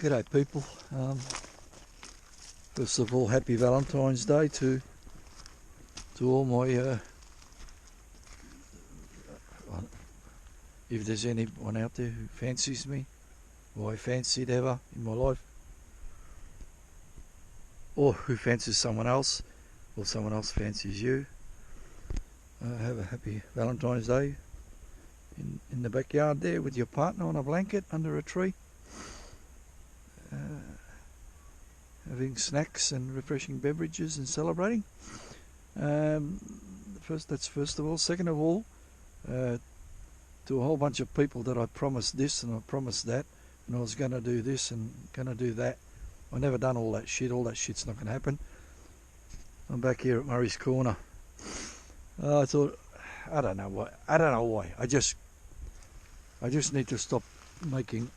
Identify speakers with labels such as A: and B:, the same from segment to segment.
A: G'day people. First of all, happy Valentine's Day to all my if there's anyone out there who fancies me, or I fancied ever in my life, or who fancies someone else, or someone else fancies you, have a happy Valentine's Day in the backyard there with your partner on a blanket under a tree, having snacks and refreshing beverages and celebrating. That's first of all. Second of all, to a whole bunch of people that I promised this and I promised that, and I was going to do this and going to do that. I never done all that shit. All that shit's not going to happen. I'm back here at Murray's Corner. I thought, I don't know why. I just need to stop making,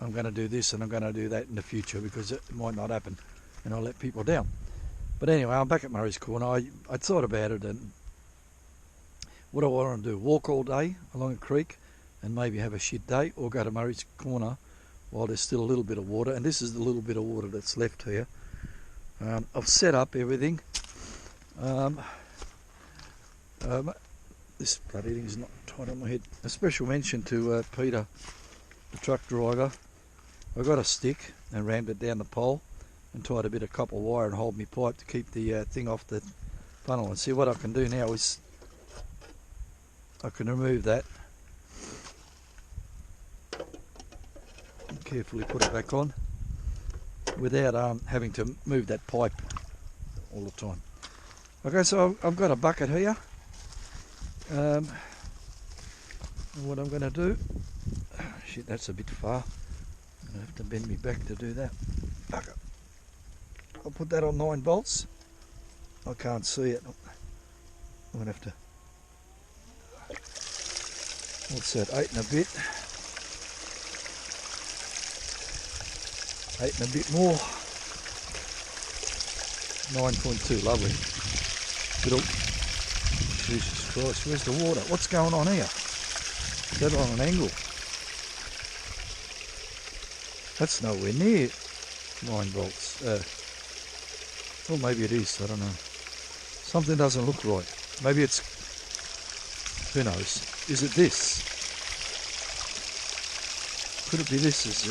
A: I'm going to do this and I'm going to do that in the future, because it might not happen and I'll let people down. But anyway, I'm back at Murray's Corner. I thought about it, and what I want to do, walk all day along a creek and maybe have a shit day, or go to Murray's Corner while there's still a little bit of water, and this is the little bit of water that's left here. I've set up everything. This bloody thing's not tight on my head. A special mention to Peter, the truck driver. I got a stick and rammed it down the pole and tied a bit of copper wire and hold my pipe to keep the thing off the funnel. And see, what I can do now is I can remove that and carefully put it back on without having to move that pipe all the time. Okay, so I've got a bucket here. And what I'm going to do, shit, that's a bit far. I'm going to have to bend me back to do that. Bucket. I'll put that on 9 volts. I can't see it. I'm going to have to, what's that, 8 and a bit. 8 and a bit more. 9.2, lovely. Jesus Christ, where's the water? What's going on here? Is that on an angle? That's nowhere near 9 volts. Well, maybe it is, I don't know. Something doesn't look right. Maybe it's, who knows? Is it this? Could it be this is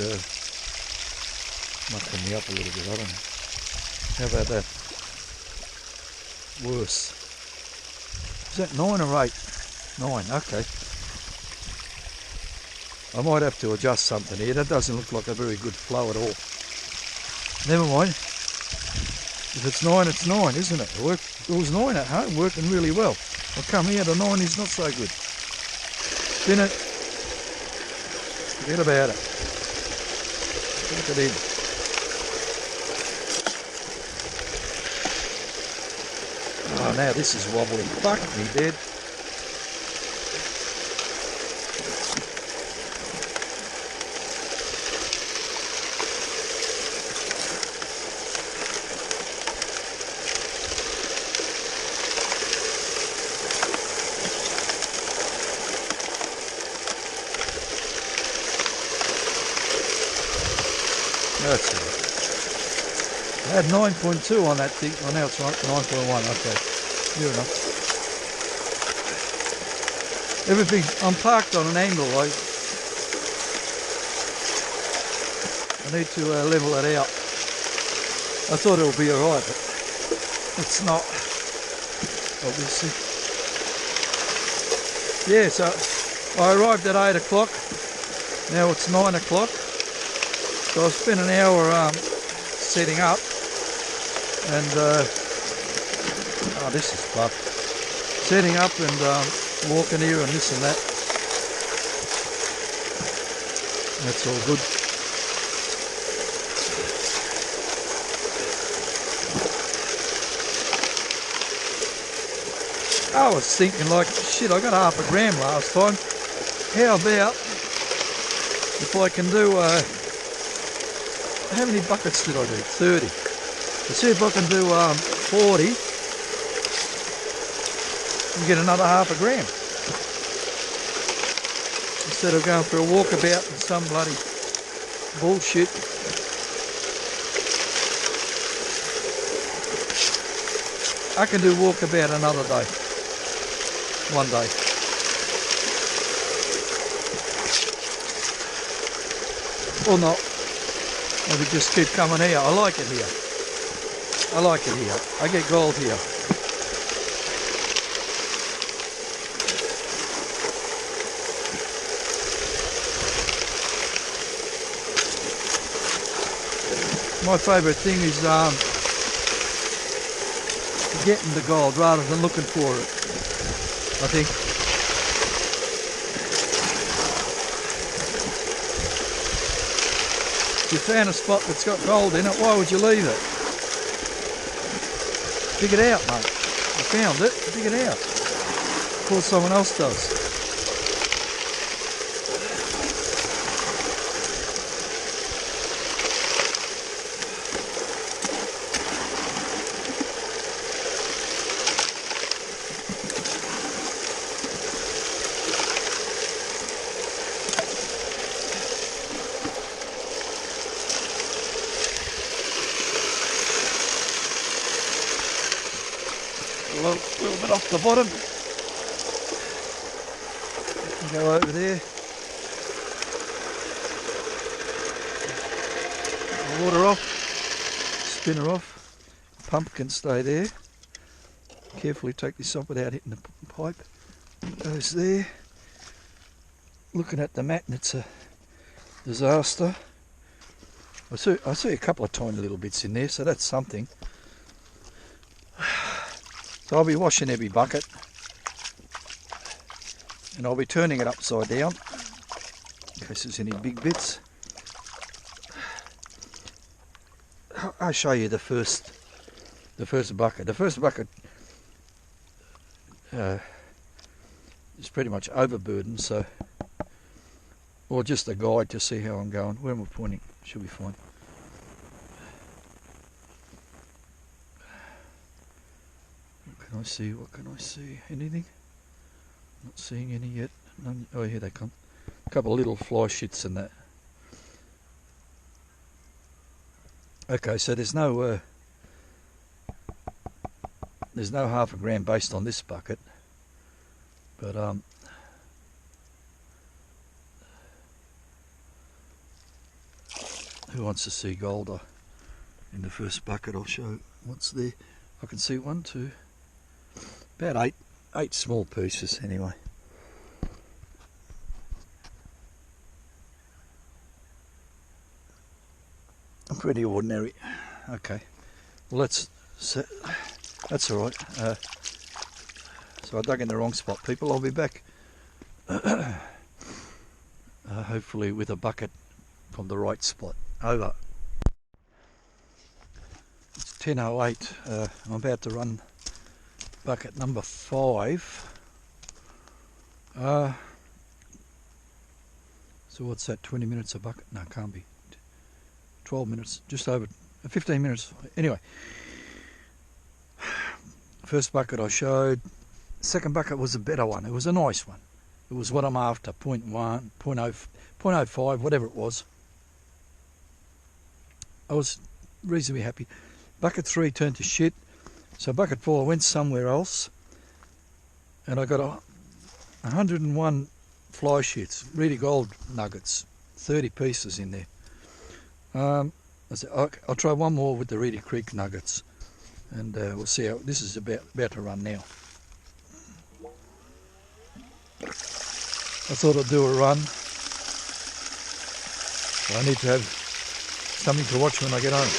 A: mucking me up a little bit, I don't know. How about that? Worse. Is that 9 or 8? 9, okay. I might have to adjust something here. That doesn't look like a very good flow at all. Never mind. If it's 9, it's 9, isn't it? It was 9 at home, working really well. I come here, the 9 is not so good. Spin it. Forget about it. Look at it. Oh, now this is wobbling. Fuck me dead. That's it. I had 9.2 on that thing. Oh, now it's 9.1. Okay, near enough. Everything. I'm parked on an angle. I need to level it out. I thought it would be alright, but it's not. Obviously. Yeah. So I arrived at 8 o'clock. Now it's 9 o'clock. So I've spent an hour setting up, and oh, this is fun. Setting up and walking here and this and that. That's all good. I was thinking, like, shit, I got half a gram last time. How about if I can do how many buckets did I do? 30. Let's see if I can do 40 and get another half a gram. instead of going for a walkabout in some bloody Bullshit. I can do walkabout another day. One day. Or not. Maybe just keep coming here. I like it here. I like it here. I get gold here. My favourite thing is getting the gold rather than looking for it, I think. If you found a spot that's got gold in it, why would you leave it? Dig it out, mate. I found it, dig it out. Before someone else does. A little bit off the bottom. Go over there. Water off. Spinner off. Pump can stay there. Carefully take this off without hitting the pipe. Goes there. Looking at the mat and it's a disaster. I see a couple of tiny little bits in there, so that's something. So I'll be washing every bucket and I'll be turning it upside down in case there's any big bits. I'll show you the first bucket. The first bucket is pretty much overburdened, so, or just a guide to see how I'm going. Where am I pointing? Should be fine. What can I see? Anything? Not seeing any yet. None. Oh, here they come. A couple of little fly shits in that. Okay, so there's no half a gram based on this bucket, but who wants to see gold? In the first bucket, I'll show what's there. I can see 1, 2. About eight small pieces anyway. Pretty ordinary. Okay. Well, that's all right. So I dug in the wrong spot, people. I'll be back. Hopefully with a bucket from the right spot. Over. It's 10:08. I'm about to run bucket number 5. So what's that, 20 minutes a bucket? No, can't be. 12 minutes, just over 15 minutes. Anyway, first bucket I showed. Second bucket was a better one. It was a nice one. It was what I'm after, 0.1, 0.05, whatever it was. I was reasonably happy. Bucket 3 turned to shit. So bucket 4 went somewhere else, and I got 101 fly shits, really gold nuggets, 30 pieces in there. I said, I'll try one more with the Reedy Creek nuggets, and we'll see how this is about to run now. I thought I'd do a run. So I need to have something to watch when I get home.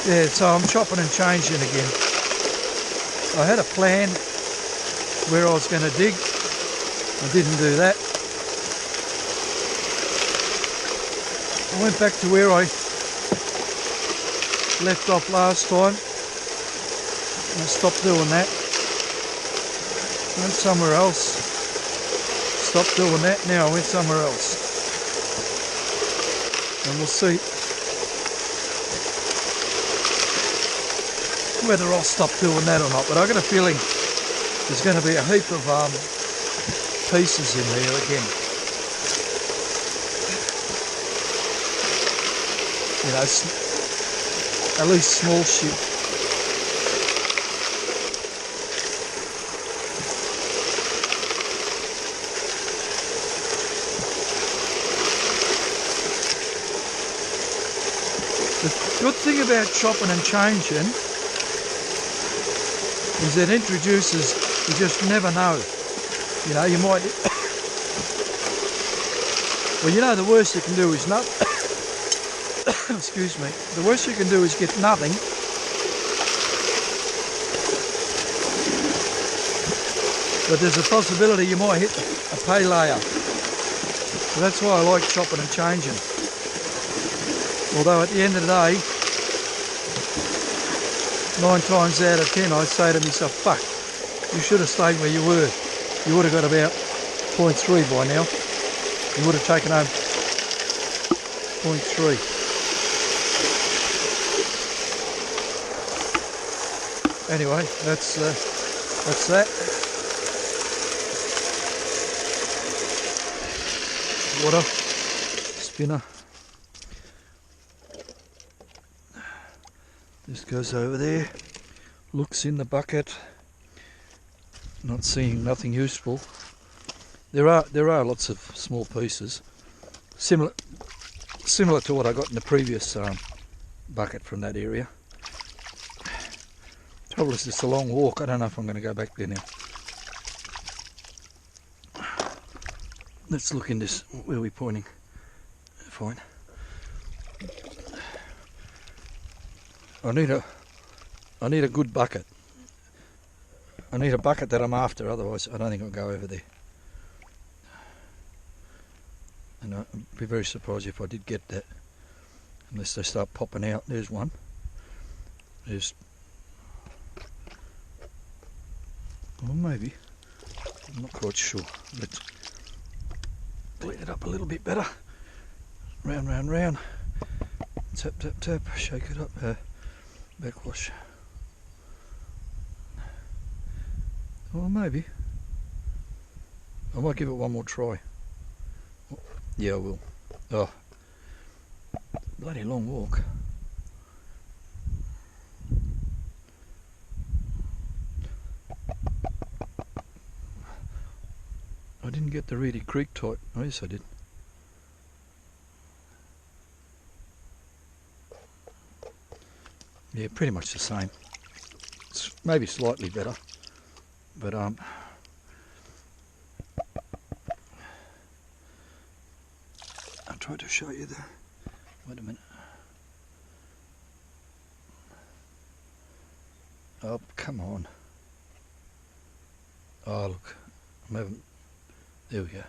A: Yeah, so I'm chopping and changing again. I had a plan where I was going to dig. I didn't do that. I went back to where I left off last time. I stop doing that. Went somewhere else. Stopped doing that, now I went somewhere else. And we'll see whether I'll stop doing that or not. But I've got a feeling there's going to be a heap of pieces in there again. You know, at least small shit. The good thing about chopping and changing is it introduces, you just never know. You know, you might, well, you know, the worst you can do is not, excuse me, the worst you can do is get nothing. But there's a possibility you might hit a pay layer. So that's why I like chopping and changing. Although at the end of the day, 9 times out of 10 I'd say to myself, fuck, you should have stayed where you were. You would have got about 0.3 by now. You would have taken home 0.3. Anyway, that's that. Water, spinner. This goes over there, looks in the bucket, not seeing nothing useful. There are lots of small pieces, similar to what I got in the previous bucket from that area. Trouble is, it's a long walk. I don't know if I'm going to go back there now. Let's look in this. Where are we pointing? Fine. I need a good bucket. I need a bucket that I'm after, otherwise I don't think I'll go over there. And I'd be very surprised if I did get that, unless they start popping out. There's one. There's, well, maybe. I'm not quite sure. Let's clean it up a little bit better. Round, round, round. Tap, tap, tap. Shake it up. Backwash. Well, maybe. I might give it one more try. Yeah, I will. Oh, bloody long walk. I didn't get the Reedy Creek type. Oh, yes, I did. Yeah, pretty much the same. It's maybe slightly better, but I tried to show you there. Wait a minute. Oh, come on. Oh, look. I'm having. There we go.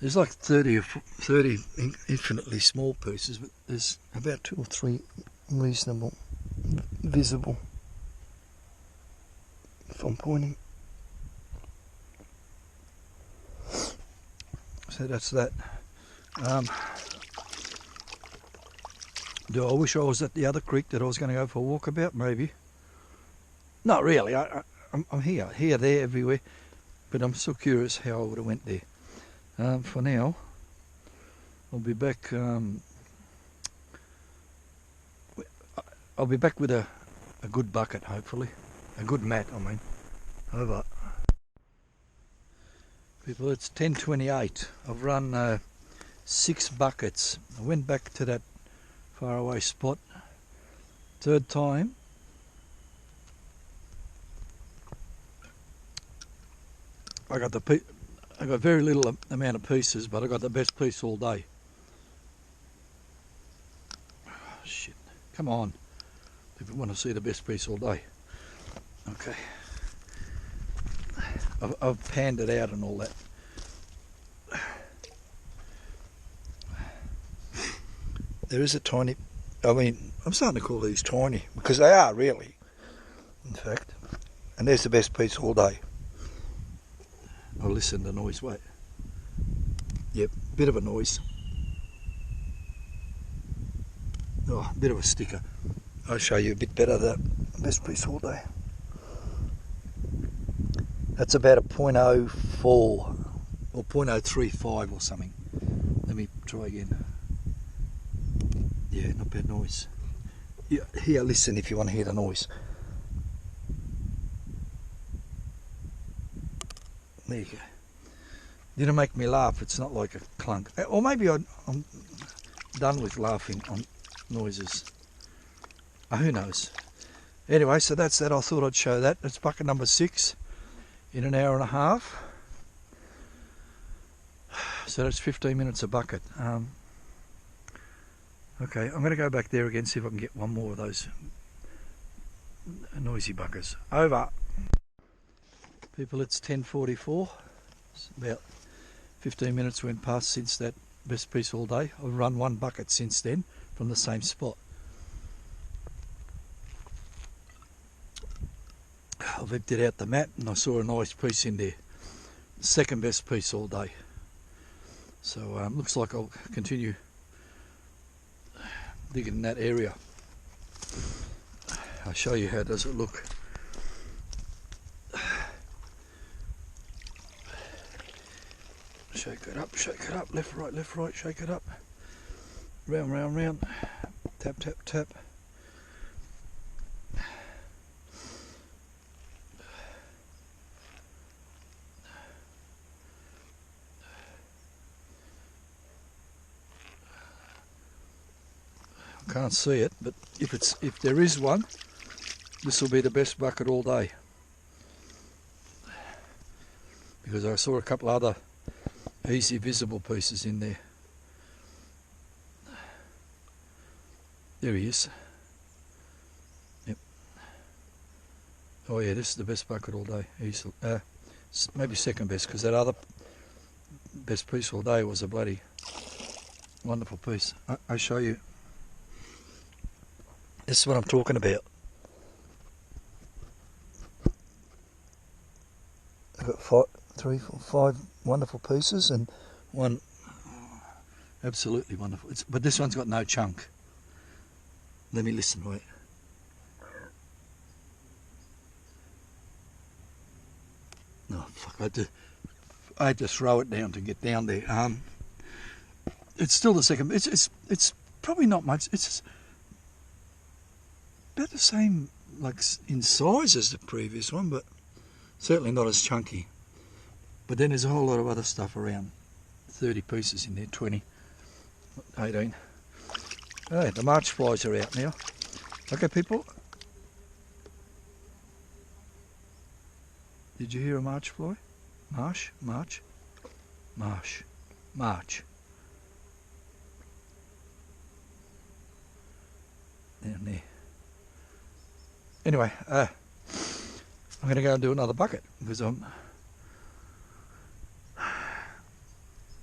A: There's like 30 infinitely small pieces, but there's about 2 or 3 reasonable, visible, if I'm pointing. So that's that. Do I wish I was at the other creek that I was going to go for a walkabout? Maybe. Not really. I'm here, there, everywhere. But I'm still curious how I would have went there. For now, I'll be back. I'll be back with a good bucket, hopefully. A good mat, I mean. Over. People, it's 10:28. I've run 6 buckets. I went back to that faraway spot. 3rd time. I got very little amount of pieces, but I got the best piece all day. Oh, shit. Come on. People want to see the best piece all day. Okay. I've panned it out and all that. There is a tiny I mean, I'm starting to call these tiny, because they are really, in fact. And there's the best piece all day. I'll listen to noise, wait. Yep, bit of a noise. Oh, bit of a sticker. I'll show you a bit better the best piece all day. That's about a 0.04 or 0.035 or something. Let me try again. Yeah, not bad noise. Yeah, here, listen if you want to hear the noise. There you go. Didn't make me laugh, it's not like a clunk. Or maybe I'm done with laughing on noises. Oh, who knows? Anyway, so that's that. I thought I'd show that. It's bucket number 6 in an hour and a half. So that's 15 minutes a bucket. Okay, I'm going to go back there again, see if I can get one more of those noisy buggers. Over. People, it's 10:44. It's about 15 minutes went past since that best piece all day. I've run one bucket since then from the same spot. I've emptied out the mat and I saw a nice piece in there. Second best piece all day. So looks like I'll continue digging in that area. I'll show you how does it look. Shake it up, left, right, shake it up. Round, round, round. Tap, tap, tap. I can't see it, but if there is one, this will be the best bucket all day. Because I saw a couple other easy visible pieces in there. There he is. Yep. Oh yeah, this is the best bucket all day. Maybe second best, because that other best piece all day was a bloody wonderful piece. I'll show you. This is what I'm talking about. I've got 3, 4, 5 wonderful pieces and one absolutely wonderful. But this one's got no chunk. Let me listen, wait. Oh fuck, I had to throw it down to get down there. It's still the second. It's probably not much. It's about the same, like in size as the previous one, but certainly not as chunky. But then there's a whole lot of other stuff around. 30 pieces in there, 20, 18. Oh, the march flies are out now. Okay, people. Did you hear a march fly? Marsh, march, marsh, march. Down there. Anyway, I'm going to go and do another bucket because I'm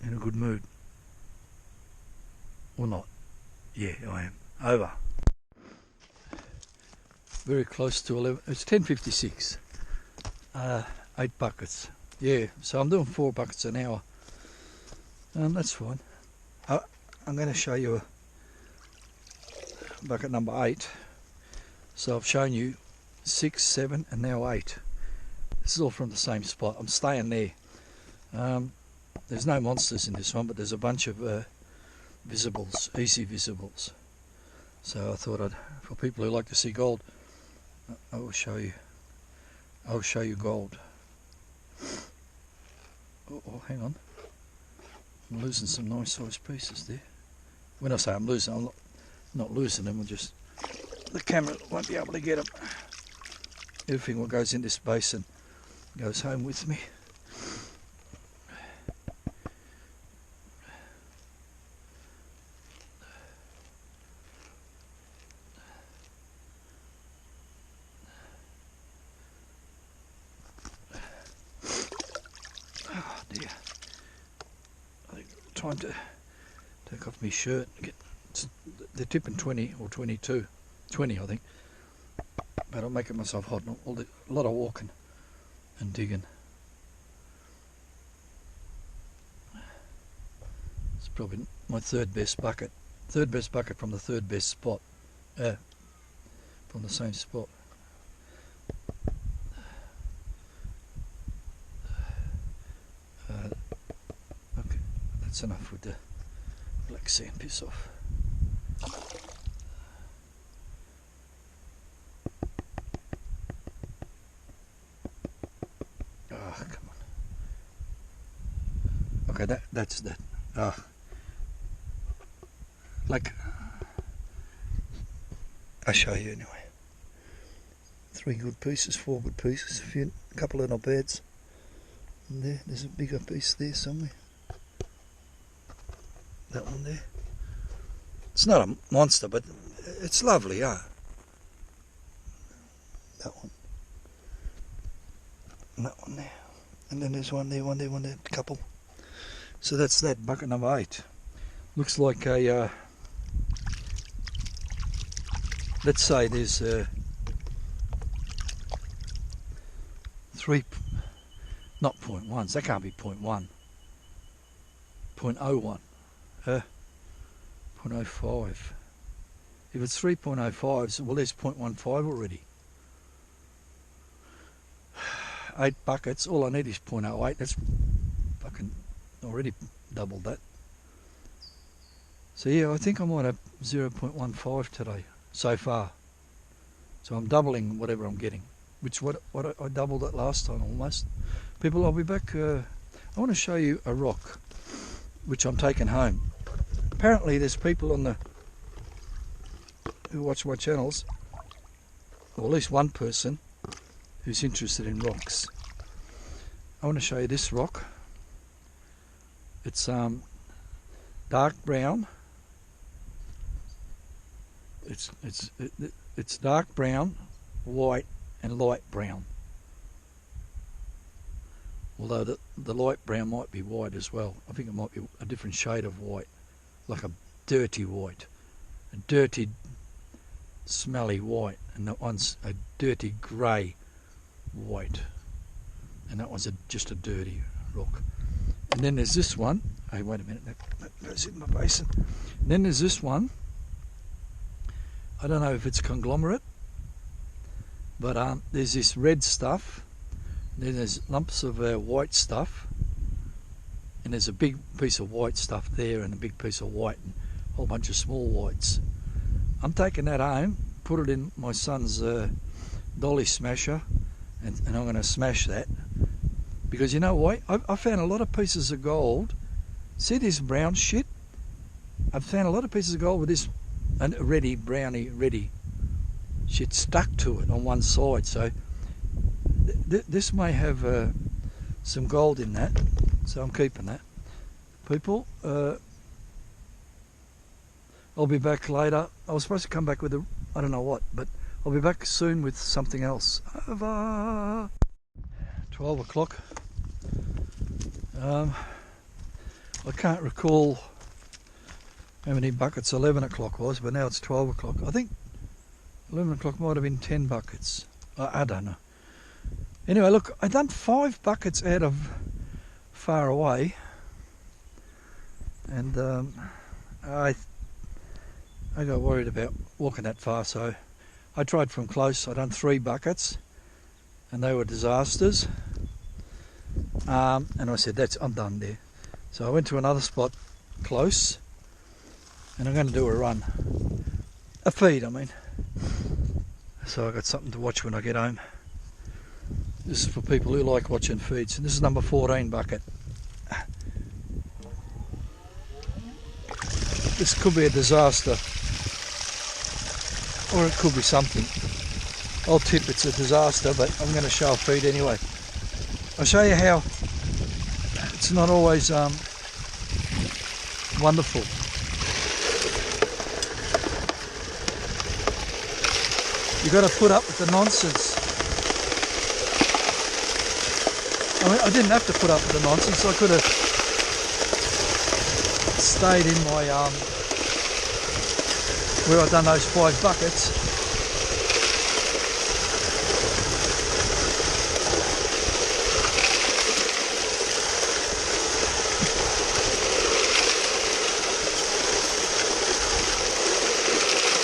A: in a good mood. Or not. Yeah, I am. Over. Very close to 11. It's 10:56. 8 buckets. Yeah, so I'm doing 4 buckets an hour. That's fine. I'm going to show you bucket number 8. So I've shown you 6, 7 and now 8. This is all from the same spot. I'm staying there. There's no monsters in this one, but there's a bunch of visibles, easy visibles. So I thought for people who like to see gold, I will show you. I'll show you gold. Oh, hang on. I'm losing some nice sized pieces there. When I say I'm losing, I'm not losing them. The camera won't be able to get them. Everything what goes in this basin goes home with me. Oh dear. I think I'm trying to take off my shirt and get They're tipping 20 or 22. 20, I think. But I'm making myself hot. A lot of walking and digging. It's probably my third best bucket. Third best bucket from the third best spot. From the same spot. Okay, that's enough with the black sand. Piss off. Oh, come on. Okay, that's that. Like, I'll show you anyway. 3 good pieces, 4 good pieces, a couple of not bads. And there's a bigger piece there somewhere. That one there. It's not a monster, but it's lovely, That one. And that one there. And then there's one there, a couple. So that's that, bucket number 8. Looks like a, let's say there's 3, not 0.1s, that can't be 0.1. 0.01. 0.05. If it's 3.05s, well, there's 0.15 already. 8 buckets, all I need is 0.08. That's fucking already doubled that. So yeah, I think I might have 0.15 today so far. So I'm doubling whatever I'm getting, which what I doubled it last time almost. People, I'll be back. I want to show you a rock which I'm taking home. Apparently there's people on who watch my channels, or at least one person who's interested in rocks. I want to show you this rock. It's dark brown. It's dark brown, white and light brown. Although the light brown might be white as well. I think it might be a different shade of white, like a dirty white, a dirty smelly white, and that one's a dirty grey white, and that one's just a dirty rock. And then there's this one. Hey, wait a minute, that goes in my basin. And then there's this one. I don't know if it's conglomerate, but there's this red stuff, then there's lumps of white stuff, and there's a big piece of white stuff there and a big piece of white and a whole bunch of small whites. I'm taking that home, put it in my son's dolly smasher, and I'm going to smash that, because you know why? I found a lot of pieces of gold. See this brown shit? I've found a lot of pieces of gold with this and browny shit stuck to it on one side. So this may have some gold in that, so I'm keeping that. People, I'll be back later. I was supposed to come back with I don't know what, but I'll be back soon with something else. Over. 12 o'clock. I can't recall how many buckets 11 o'clock was, but now it's 12 o'clock. I think 11 o'clock might have been 10 buckets. I don't know. Anyway, look, I done 5 buckets out of far away, and I got worried about walking that far, so I tried from close. I done 3 buckets, and they were disasters. And I said, I'm done there. So I went to another spot close, and I'm going to do a run. A feed, I mean. So I got something to watch when I get home. This is for people who like watching feeds. And this is number 14 bucket. This could be a disaster, or it could be something. I'll tip it's a disaster, but I'm going to show a feed anyway. I'll show you how it's not always wonderful. You got to put up with the nonsense. I mean, I didn't have to put up with the nonsense. I could have stayed in my where I've done those 5 buckets.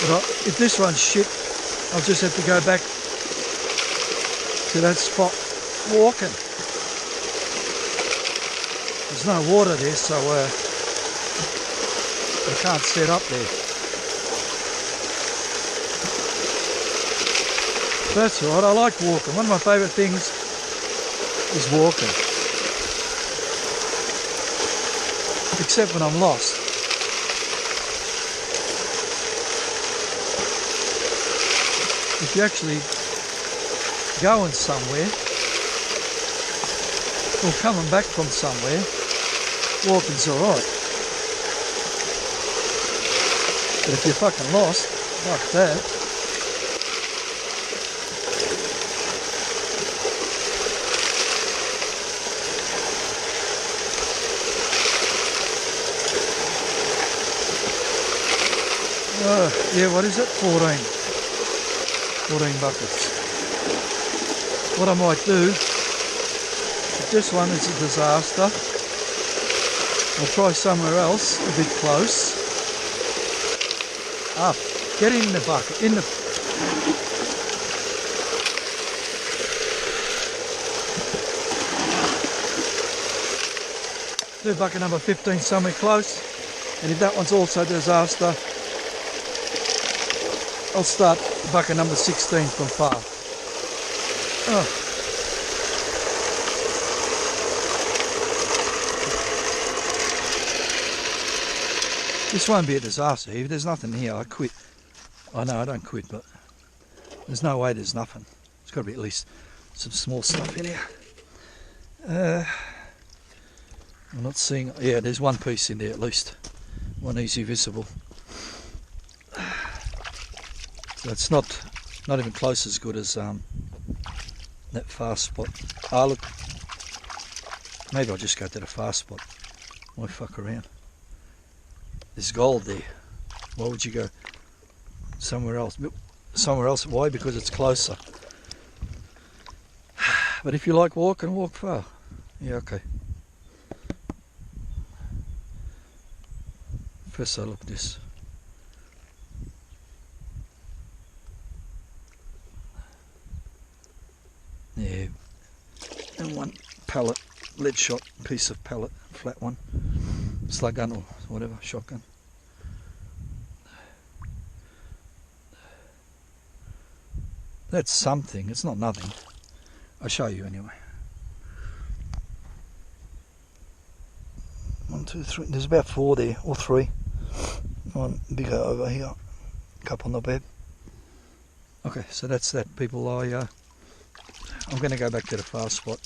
A: But if this one's shit, I'll just have to go back to that spot walking. There's no water there, so I can't set up there. That's all right, I like walking. One of my favourite things is walking. Except when I'm lost. If you're actually going somewhere or coming back from somewhere, walking's alright. But if you're fucking lost, fuck that. Yeah, what is it? 14 buckets. What I might do, if this one is a disaster, I'll try somewhere else a bit close. Up, get in the bucket, do bucket number 15 somewhere close, and if that one's also a disaster, I'll start bucket number 16 from far. Oh. This won't be a disaster. If there's nothing here, I quit. I know I don't quit, but there's no way there's nothing. There's got to be at least some small stuff in here. I'm not seeing... Yeah, there's one piece in there at least. One easy visible. So it's not even close as good as that far spot. Ah, look. Maybe I'll just go to the far spot. Why fuck around? There's gold there. Why would you go somewhere else? Somewhere else. Why? Because it's closer. But if you like walking, walk far. Yeah, okay. First I look at this. Yeah. And one pallet, lead shot piece of pallet, flat one. Slug gun or whatever, shotgun. That's something, it's not nothing. I'll show you anyway. 1, 2, 3, there's about 4 there, or 3. One bigger over here, couple on the bed. Okay, so that's that, people. I'm going to go back to the far spot.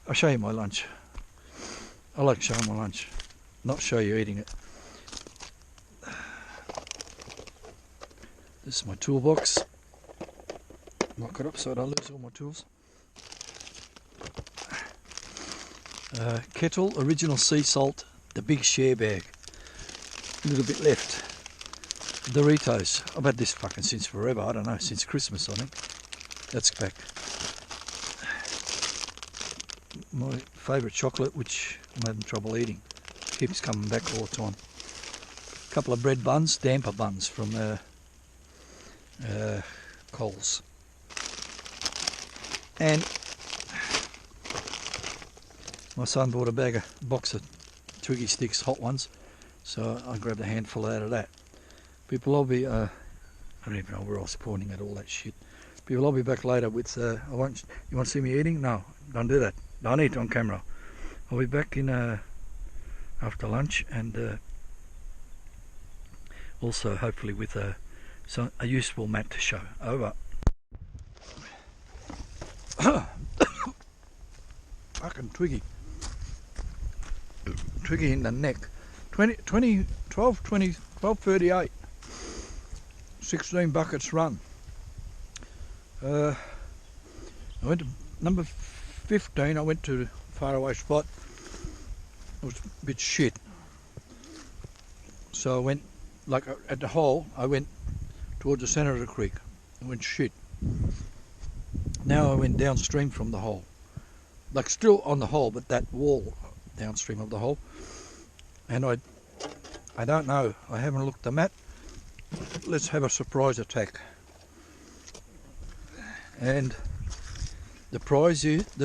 A: I'll show you my lunch. I like showing my lunch, not show you eating it. This is my toolbox. Lock it up so I don't lose all my tools. Kettle, original sea salt, the big share bag. A little bit left. Doritos. I've had this fucking since forever. I don't know, since Christmas I think. That's back. My favourite chocolate, which I'm having trouble eating. Keeps coming back all the time. A couple of bread buns, damper buns from Coles. And my son bought a box of Twiggy sticks, hot ones, so I grabbed a handful out of that. People, I'll be, I don't even know where I was pointing at all that shit. People, I'll be back later with, you want to see me eating? No, don't do that. Don't eat on camera. I'll be back in after lunch, and also hopefully with a useful mat to show. Over. Fucking Twiggy in the neck. 12:38. 16 buckets run. I went to number 15. I went to the faraway spot. It was a bit shit. So I went, like at the hole, I went towards the centre of the creek. I went shit. Now I went downstream from the hole. Like still on the hole, but that wall downstream of the hole. And I don't know. I haven't looked at the map. Let's have a surprise attack. And the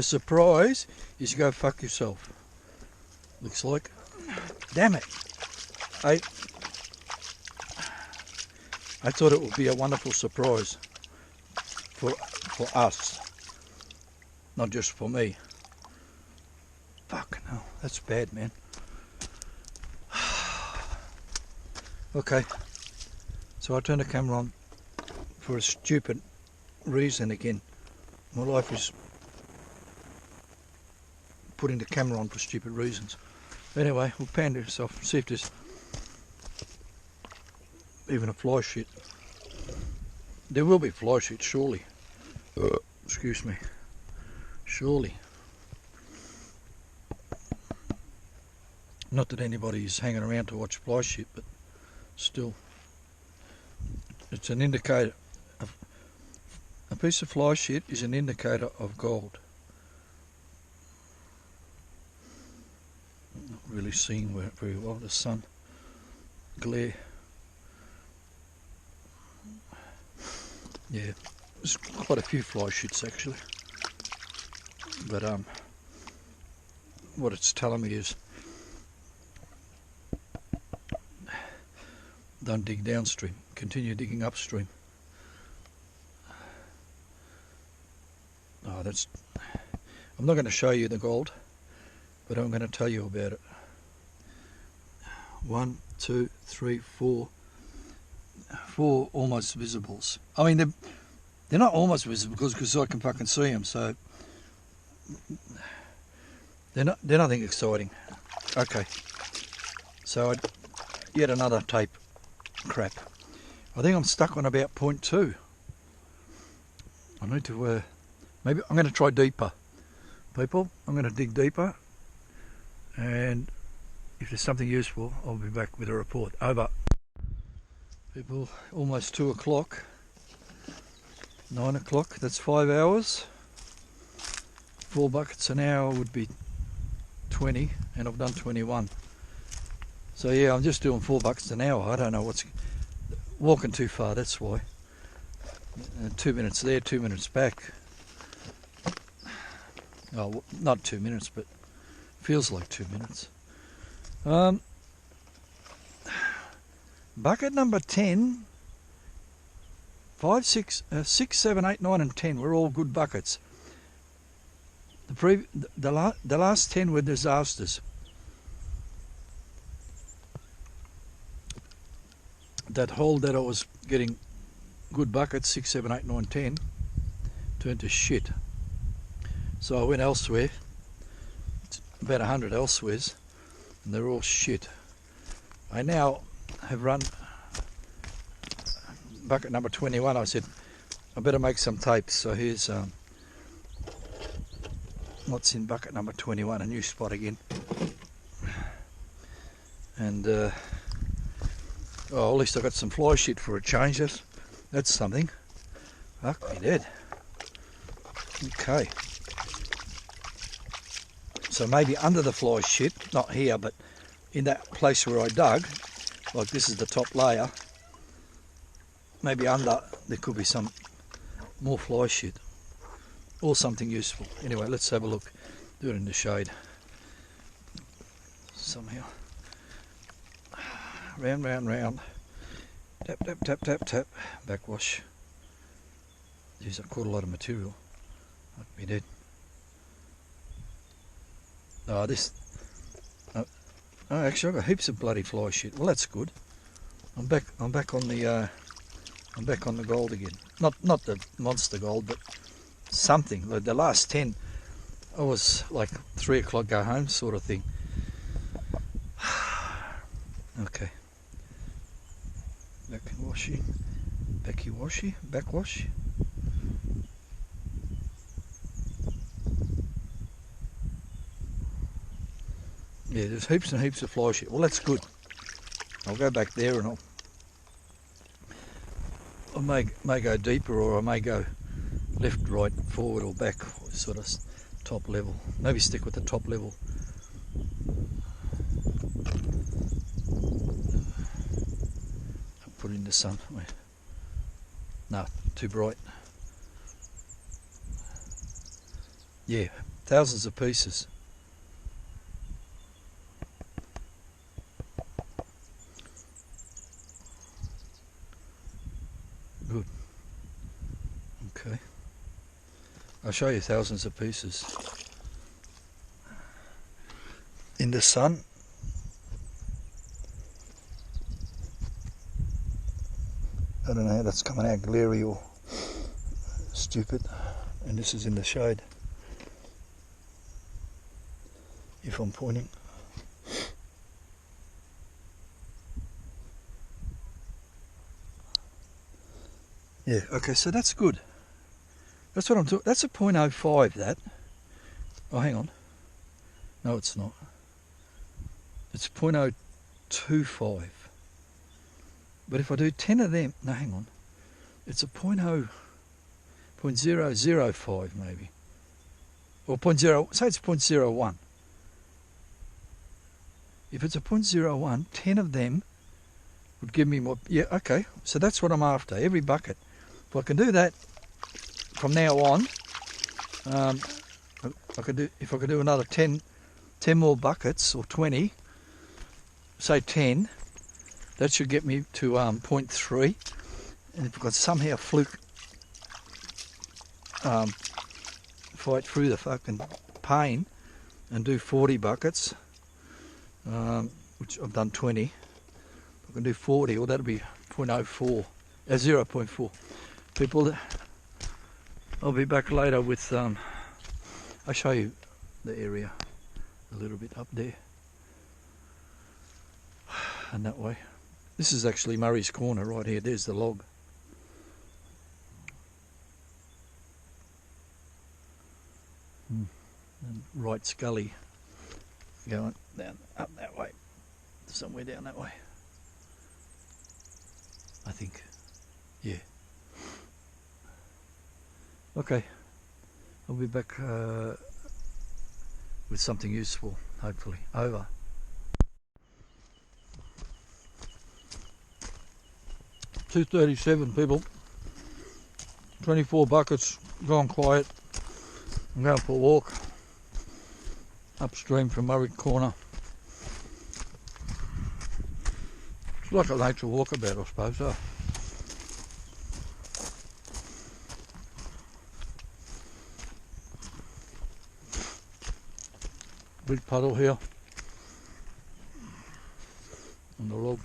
A: surprise is go fuck yourself. Looks like. Damn it. I thought it would be a wonderful surprise for us, not just for me. Fuck no, that's bad, man. Okay, so I turned the camera on for a stupid reason again. My life is putting the camera on for stupid reasons. Anyway, we'll pan this off, see if there's even a fly shit. There will be fly shit, surely. Excuse me. Surely. Not that anybody's hanging around to watch fly shit, but still. It's an indicator. A piece of fly shit is an indicator of gold. Not really seeing very well, the sun glare. Yeah, there's quite a few fly shits actually, but what it's telling me is don't dig downstream, continue digging upstream. Oh, I'm not going to show you the gold, but I'm going to tell you about it. 1, 2, 3, 4 almost visibles. I mean, they're not almost visible because I can fucking see them, so they're nothing exciting. Okay, so yet another tape crap. I think I'm stuck on about 0.2. I need to maybe I'm going to try deeper, people. I'm going to dig deeper, and if there's something useful, I'll be back with a report. Over. People, almost 2 o'clock, 9 o'clock, that's 5 hours. 4 buckets an hour would be 20, and I've done 21. So yeah, I'm just doing 4 buckets an hour. I don't know what's walking too far, that's why. 2 minutes there, 2 minutes back. Oh, not 2 minutes, but feels like 2 minutes. Bucket number 10, 5, 6, 7, 8, 9 and 10 were all good buckets. The last 10 were disasters. That hole that I was getting good buckets, 6, 7, 8, 9, 10, turned to shit. So I went elsewhere, about 100 elsewheres, and they're all shit. I now have run bucket number 21. I said I better make some tapes, so here's what's in bucket number 21, a new spot again. And oh, at least I got some fly shit for a change. That's something. Fuck me dead. Okay, so maybe under the fly shit, not here, but in that place where I dug, like this is the top layer, maybe under there could be some more fly shit or something useful. Anyway, let's have a look. Do it in the shade somehow. Round, round, round. Tap, tap, tap, tap, tap. Backwash. Jeez, I caught a lot of material. I'd be dead. Oh, this. Oh, actually, I've got heaps of bloody fly shit. Well, that's good. I'm back on the. I'm back on the gold again. Not the monster gold, but something. Like the last 10, I was like 3 o'clock go home sort of thing. Okay. Backwash. Yeah, there's heaps and heaps of fly shit. Well, that's good. I'll go back there and I may go deeper, or I may go left, right, forward or back, sort of top level. Maybe stick with the top level. I'll put it in the sun. No, too bright. Yeah, thousands of pieces. Good. Okay. I'll show you thousands of pieces in the sun. I don't know how that's coming out, glary or stupid. And this is in the shade. If I'm pointing. Yeah, okay, so that's good. That's what I'm talking. That's a 0.05, that. Oh, hang on. No, it's not. It's 0.025. But if I do 10 of them, no, hang on. It's a 0.005 maybe. Or 0.0, say it's 0.01. If it's a 0.01, 10 of them would give me more. Yeah, okay. So that's what I'm after, every bucket. If I can do that from now on, if I could do another 10 more buckets, or 20, say 10, that should get me to 0.3. And if I could somehow fluke fight through the fucking pain and do 40 buckets, which I've done 20, if I can do 40, well, that'll be 0.04, 0.4. People, I'll be back later with, I'll show you the area a little bit up there and that way. This is actually Murray's Corner right here. There's the log. And right Scully going down up that way, somewhere down that way, I think. Yeah. Okay, I'll be back with something useful, hopefully. Over. $2.37, people. 24 buckets, gone quiet. I'm going for a walk upstream from Murray Corner. It's like a nature walkabout, I suppose. Huh? Big puddle here on the log.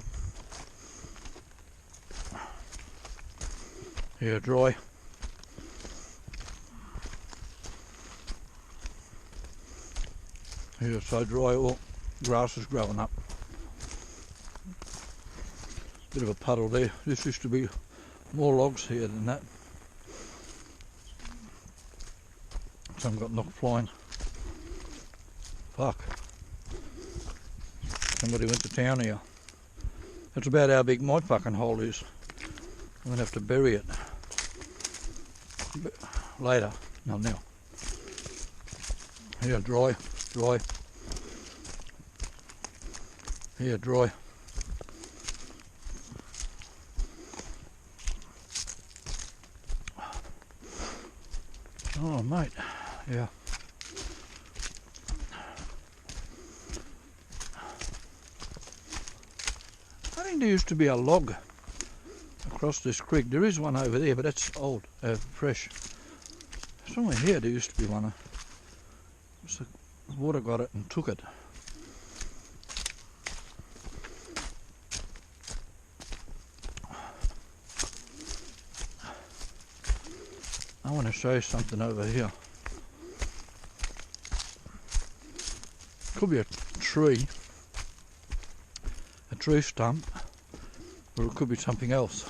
A: Here, dry. Here, so dry, all grass is growing up. Bit of a puddle there. This used to be more logs here than that. Some got knocked flying. Fuck. Somebody went to town here. That's about how big my fucking hole is. I'm gonna have to bury it later, not now. Here, dry. Here, dry. Oh, mate, yeah. I think there used to be a log across this creek. There is one over there, but that's old, fresh. Somewhere here there used to be one. The water got it and took it. I want to show you something over here. Could be a tree stump, or it could be something else.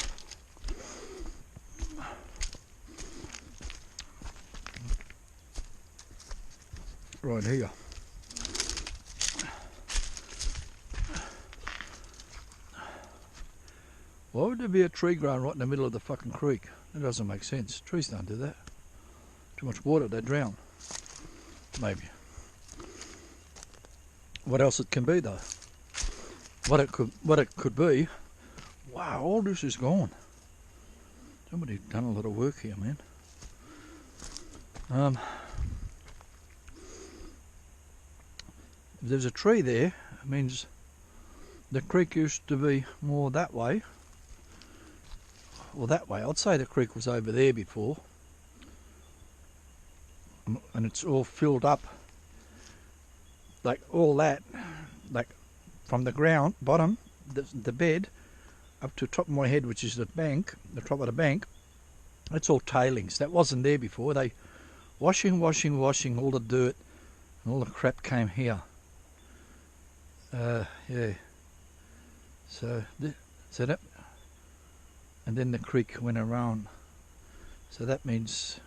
A: Right here. Why would there be a tree growing right in the middle of the fucking creek? That doesn't make sense. Trees don't do that. Too much water, they drown. Maybe. What else it can be though? What it could be. Wow, all this is gone. Somebody done a lot of work here, man. If there's a tree there, it means the creek used to be more that way. Or that way. I'd say the creek was over there before. And it's all filled up. Like all that, like from the ground, bottom, the bed, up to the top of my head, which is the bank, the top of the bank, it's all tailings. That wasn't there before. They washing all the dirt and all the crap came here. Yeah. So that, and then the creek went around. So that means,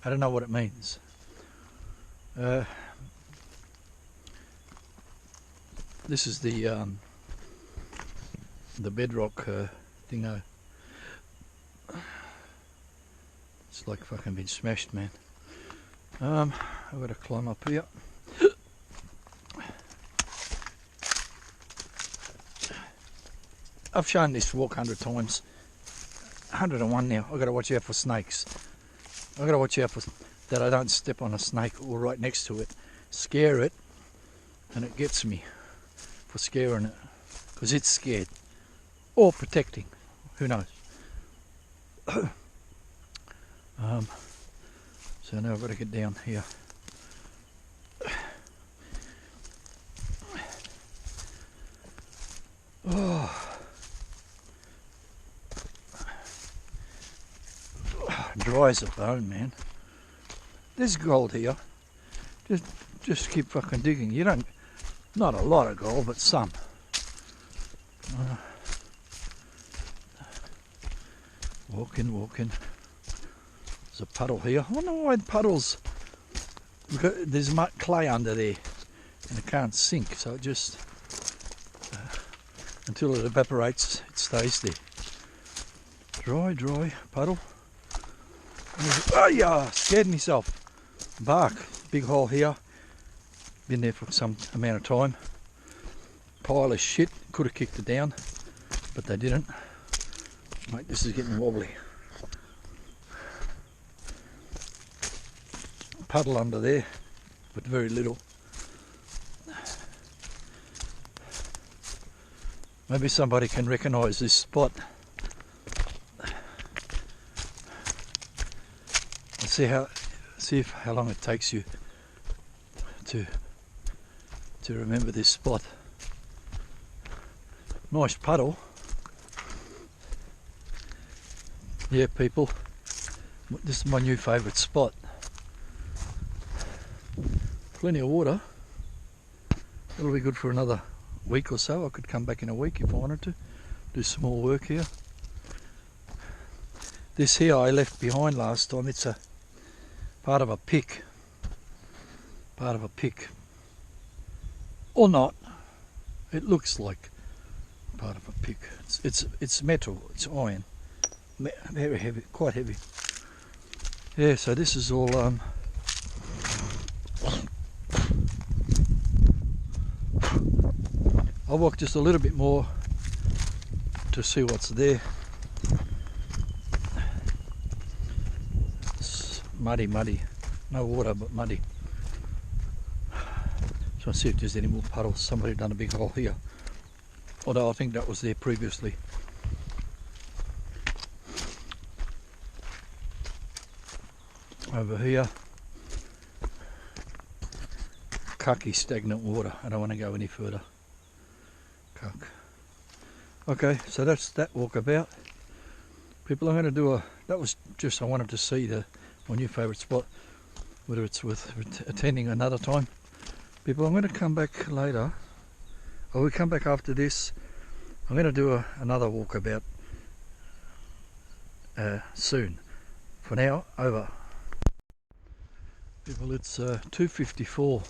A: I don't know what it means. This is the bedrock thingo. It's like fucking been smashed, man. I've got to climb up here. I've shown this walk 100 times. 101 now. I've got to watch out for snakes. I've got to watch out for that I don't step on a snake or right next to it, scare it, and it gets me for scaring it, because it's scared, or protecting, who knows. So now I've got to get down here. Oh. Dry as a bone, man. There's gold here. Just keep fucking digging. You don't, not a lot of gold, but some. Walking. There's a puddle here. I wonder why the puddles, because there's clay under there and it can't sink, so it just until it evaporates, it stays there. Dry puddle. Oh yeah, scared myself. Bark, big hole here. Been there for some amount of time. Pile of shit. Could have kicked it down, but they didn't. Mate, this is getting wobbly. Puddle under there, but very little. Maybe somebody can recognise this spot. See how long it takes you to remember this spot. Nice puddle. Yeah, people, this is my new favourite spot. Plenty of water. It'll be good for another week or so. I could come back in a week if I wanted to do some more work here. This here I left behind last time. It's a part of a pick. Or not. It looks like part of a pick. It's metal. It's iron. Very heavy, quite heavy. Yeah. So this is all. I'll walk just a little bit more to see what's there. It's muddy. No water, but muddy. So I'll see if there's any more puddles. Somebody done a big hole here. Although I think that was there previously. Over here. Cucky stagnant water. I don't want to go any further. Cuck. Okay, so that's that walkabout. People, I'm going to do that was just, I wanted to see my new favourite spot. Whether it's worth attending another time. People, I'm going to come back later. Or we come back after this. I'm going to do another walkabout soon. For now, over. People, it's 2:54.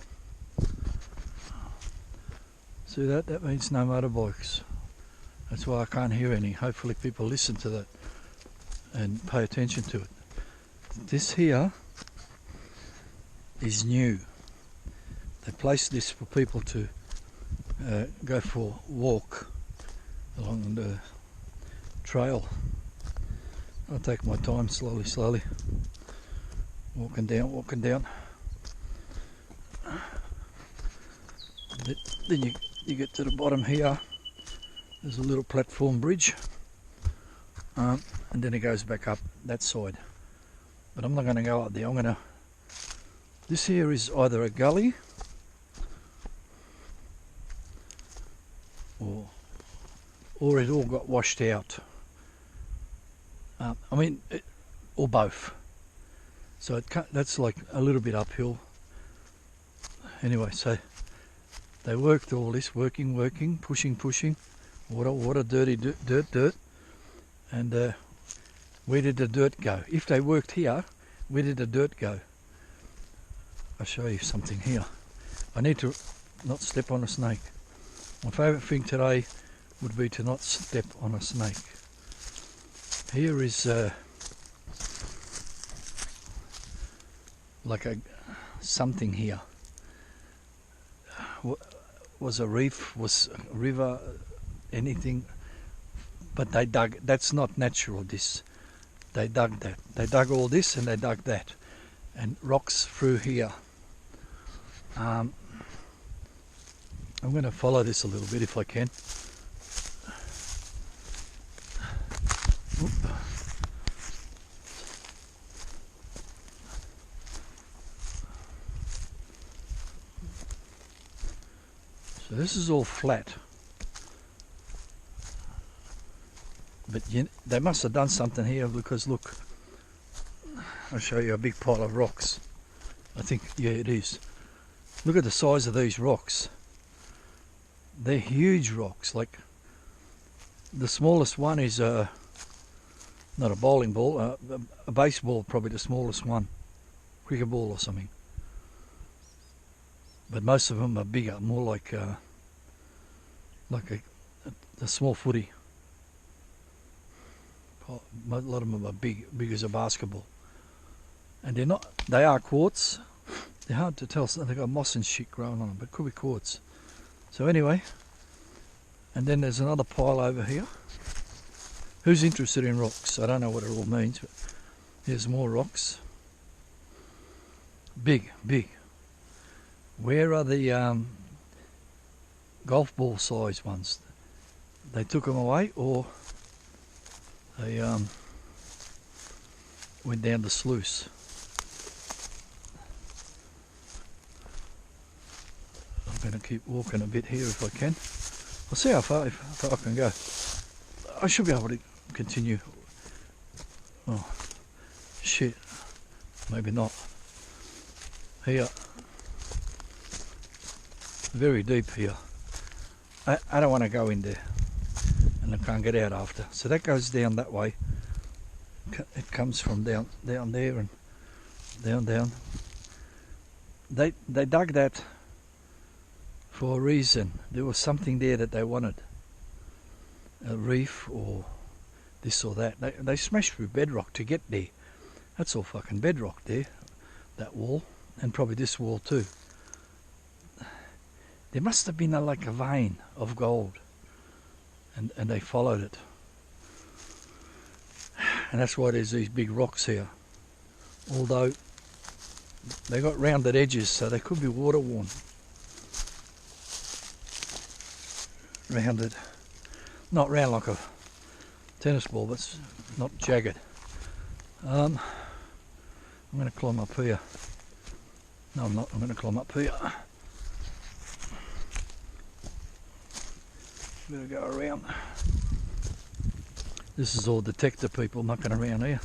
A: See that? That means no motorbikes. That's why I can't hear any. Hopefully people listen to that and pay attention to it. This here is new. They placed this for people to go for a walk along the trail. I'll take my time slowly. Walking down. Then you get to the bottom here. There's a little platform bridge, and then it goes back up that side. But I'm not going to go up there. This here is either a gully or it all got washed out. Or both. So that's like a little bit uphill. Anyway, so they worked all this, working, pushing. Water, dirty dirt. And where did the dirt go? If they worked here, where did the dirt go? I'll show you something here. I need to not step on a snake. My favourite thing today would be to not step on a snake. Here is like something here. Was a reef, was a river, anything, but they dug. That's not natural. They dug that. They dug all this and they dug that, and rocks through here. I'm going to follow this a little bit if I can. Oop. So this is all flat, but they must have done something here, because look, I'll show you a big pile of rocks. I think, yeah, it is. Look at the size of these rocks. They're huge rocks. Like the smallest one is not a bowling ball, a baseball, probably the smallest one, cricket ball or something. But most of them are bigger, more like a small footy. A lot of them are big as a basketball. And they are quartz. They're hard to tell, they've got moss and shit growing on them, but it could be quartz. So anyway, and then there's another pile over here. Who's interested in rocks? I don't know what it all means, but here's more rocks. Big. Where are the golf ball size ones? They took them away, or they went down the sluice. I'm going to keep walking a bit here if I can. I'll see how far I can go. I should be able to continue. Oh, shit. Maybe not. Here. Very deep here. I don't want to go in there, and I can't get out after. So that goes down that way. It comes from down there and down. They dug that for a reason. There was something there that they wanted. A reef or this or that. They smashed through bedrock to get there. That's all fucking bedrock there. That wall, and probably this wall too. There must have been like a vein of gold, and they followed it. And that's why there's these big rocks here. Although they got rounded edges, so they could be water worn. Rounded, not round like a tennis ball, but it's not jagged. I'm going to climb up here. No, I'm not. I'm going to climb up here. Better go around. This is all detector people mucking around here.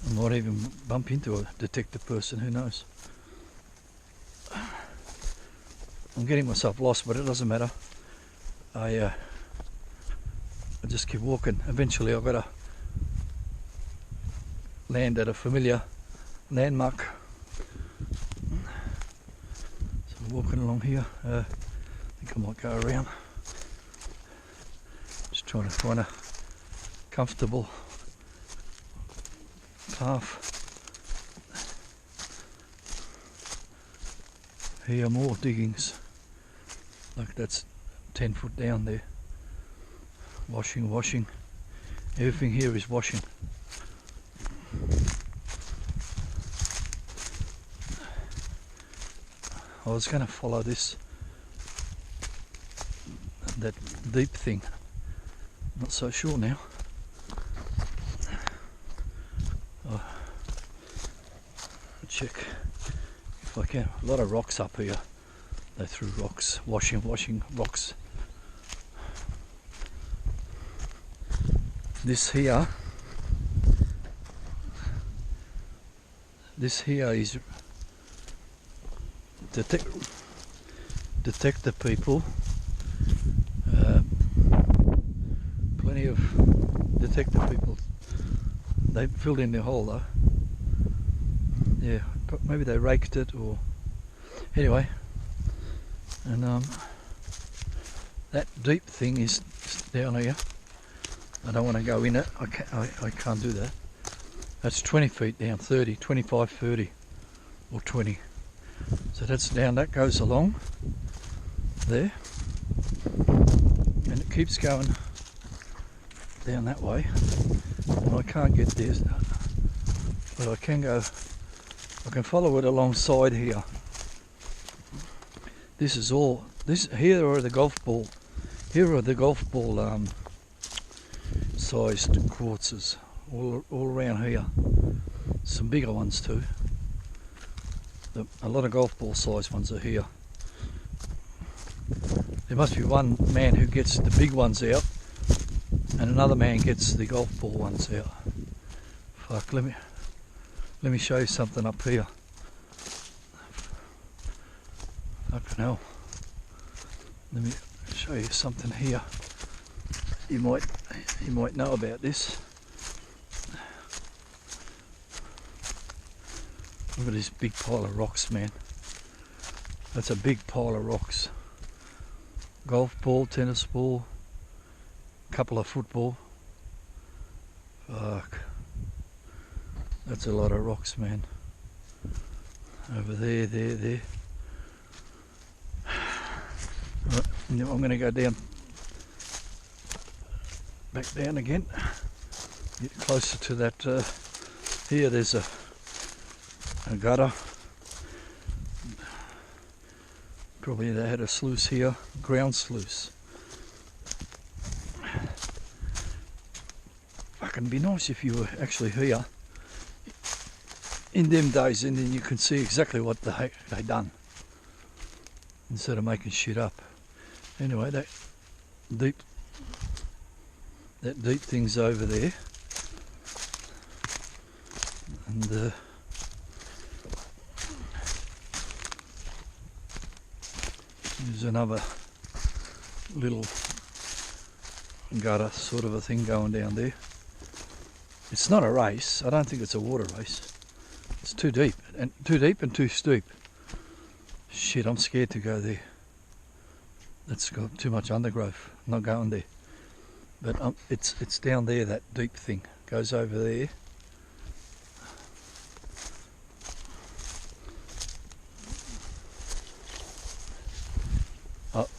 A: I might even bump into a detector person, who knows. I'm getting myself lost, but it doesn't matter. I just keep walking. Eventually I've got to land at a familiar landmark. So Walking along here, I think I might go around. Just trying to find a comfortable path. Here more diggings. Like that's 10 foot down there. Washing. Everything here is washing. I was going to follow that deep thing. Not so sure now. I'll check if I can. A lot of rocks up here. They threw rocks, washing rocks. This here is detector people. Plenty of detector people. They filled in the hole though. Yeah, but maybe they raked it or anyway. And that deep thing is down here. I don't want to go in it. I can't do that. That's 20 feet down, 30, 25, 30 or 20. So that's down, that goes along there. And it keeps going down that way. And I can't get there. But I can follow it alongside here. This is all, here are the golf ball sized quartzes all around here. Some bigger ones too. A lot of golf ball sized ones are here. There must be one man who gets the big ones out and another man gets the golf ball ones out. Fuck, let me show you something up here. Fucking hell. Let me show you something here. You might know about this. Look at this big pile of rocks, man. That's a big pile of rocks. Golf ball, tennis ball, couple of football. Fuck. That's a lot of rocks, man. Over there. Right, now I'm going to go down, back down again. Get closer to that. Here there's a gutter. Probably they had a sluice here, ground sluice. Fucking be nice if you were actually here in them days, and then you can see exactly what the heck they done instead of making shit up. Anyway, that deep thing's over there, and there's another little gutter sort of a thing going down there. It's not a race. I don't think it's a water race. It's too deep and too steep. Shit, I'm scared to go there. That's got too much undergrowth. I'm not going there. But it's down there, that deep thing goes over there.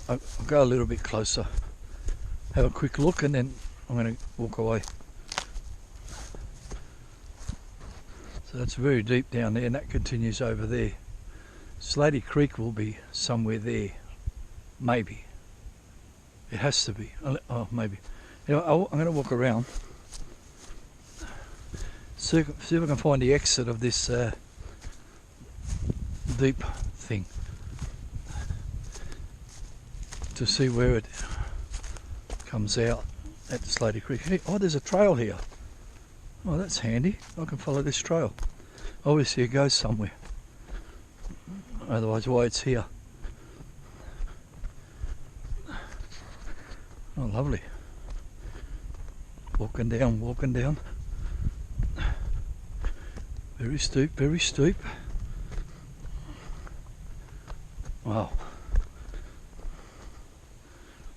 A: I'll go a little bit closer, have a quick look, and then I'm going to walk away. So that's very deep down there, and that continues over there. Slady Creek will be somewhere there, maybe. It has to be. Oh, maybe. Anyway, I'm going to walk around, see if I can find the exit of this deep thing, to see where it comes out at Slady Creek. Hey, oh, there's a trail here. Oh, that's handy. I can follow this trail. Obviously it goes somewhere. Otherwise, why it's here. Oh, lovely. Walking down. Very steep, very steep. Wow.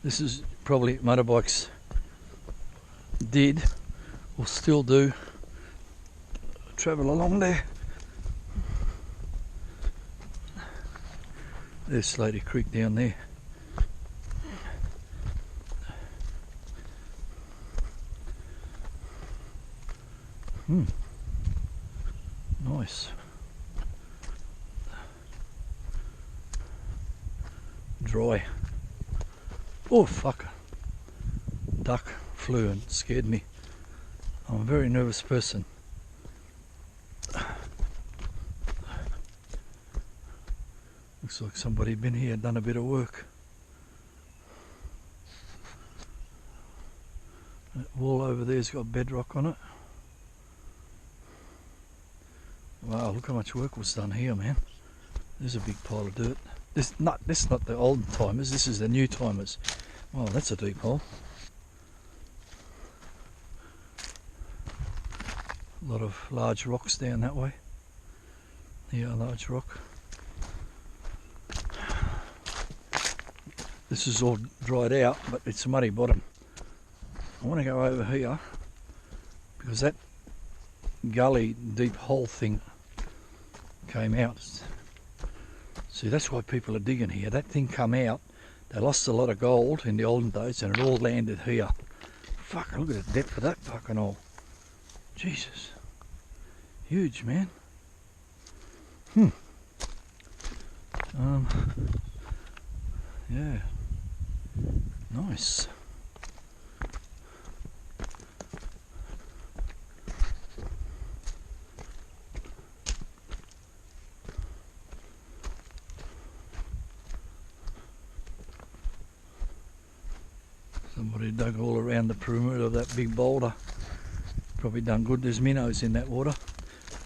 A: This is probably motorbikes did or still do travel along there. There's Slady Creek down there. Nice. Dry. Oh fuck. Duck flew and scared me. I'm a very nervous person. Looks like somebody been here and done a bit of work. That wall over there's got bedrock on it. Wow, look how much work was done here, man. There's a big pile of dirt. This is not the old timers, this is the new timers. Wow, that's a deep hole. A lot of large rocks down that way. Here, a large rock. This is all dried out, but it's a muddy bottom. I want to go over here because that gully deep hole thing came out. See, that's why people are digging here. That thing come out. They lost a lot of gold in the olden days and it all landed here. Fuck, look at the depth of that fucking hole. Jesus. Huge, man. Yeah. Nice. Somebody dug all around the perimeter of that big boulder. Probably done good. There's minnows in that water.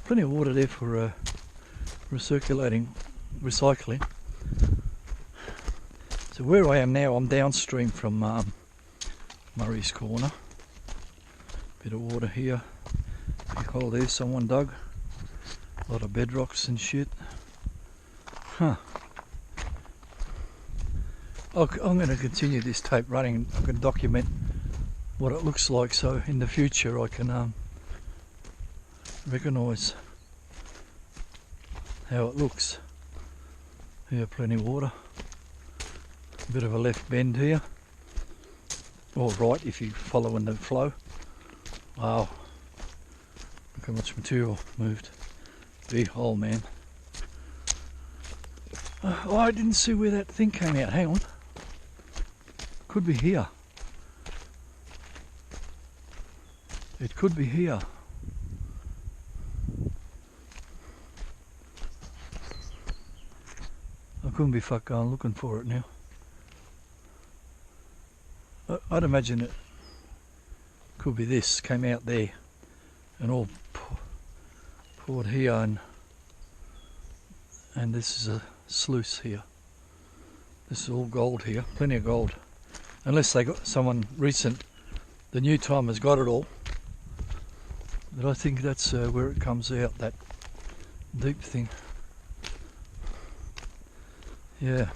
A: Plenty of water there for recirculating, recycling. So where I am now, I'm downstream from Murray's Corner. Bit of water here. Big hole there someone dug. A lot of bedrocks and shit. Huh. I'm going to continue this tape running. I can document what it looks like, so in the future I can recognise how it looks. Here, plenty of water. A bit of a left bend here, or right if you're following the flow. Wow, look how much material moved. Big hole, man. Oh, I didn't see where that thing came out. Hang on. Could be here. It could be here. I couldn't be fuck going looking for it now. I'd imagine it could be this. Came out there and all poured here, and this is a sluice here. This is all gold here. Plenty of gold. Unless they got someone recent, the new timers got it all. But I think that's where it comes out, that deep thing. Yeah.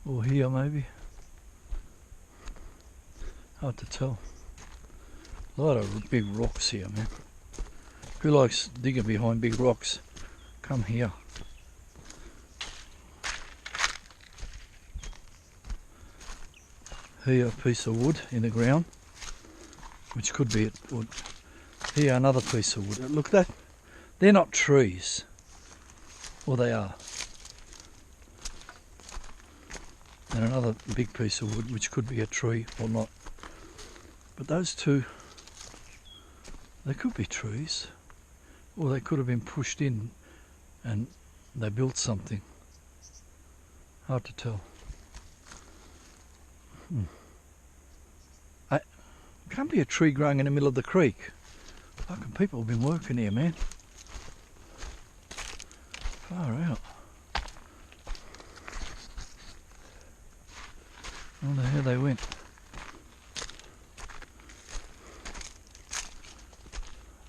A: Or here maybe. Hard to tell. A lot of big rocks here, man. Who likes digging behind big rocks? Come here. Here a piece of wood in the ground, which could be wood. Here another piece of wood. Look, that they're not trees, or they are. And another big piece of wood, which could be a tree or not. But those two, they could be trees, or they could have been pushed in and they built something. Hard to tell. Can't be a tree growing in the middle of the creek. Fucking people have been working here, man. Far out. I wonder how they went.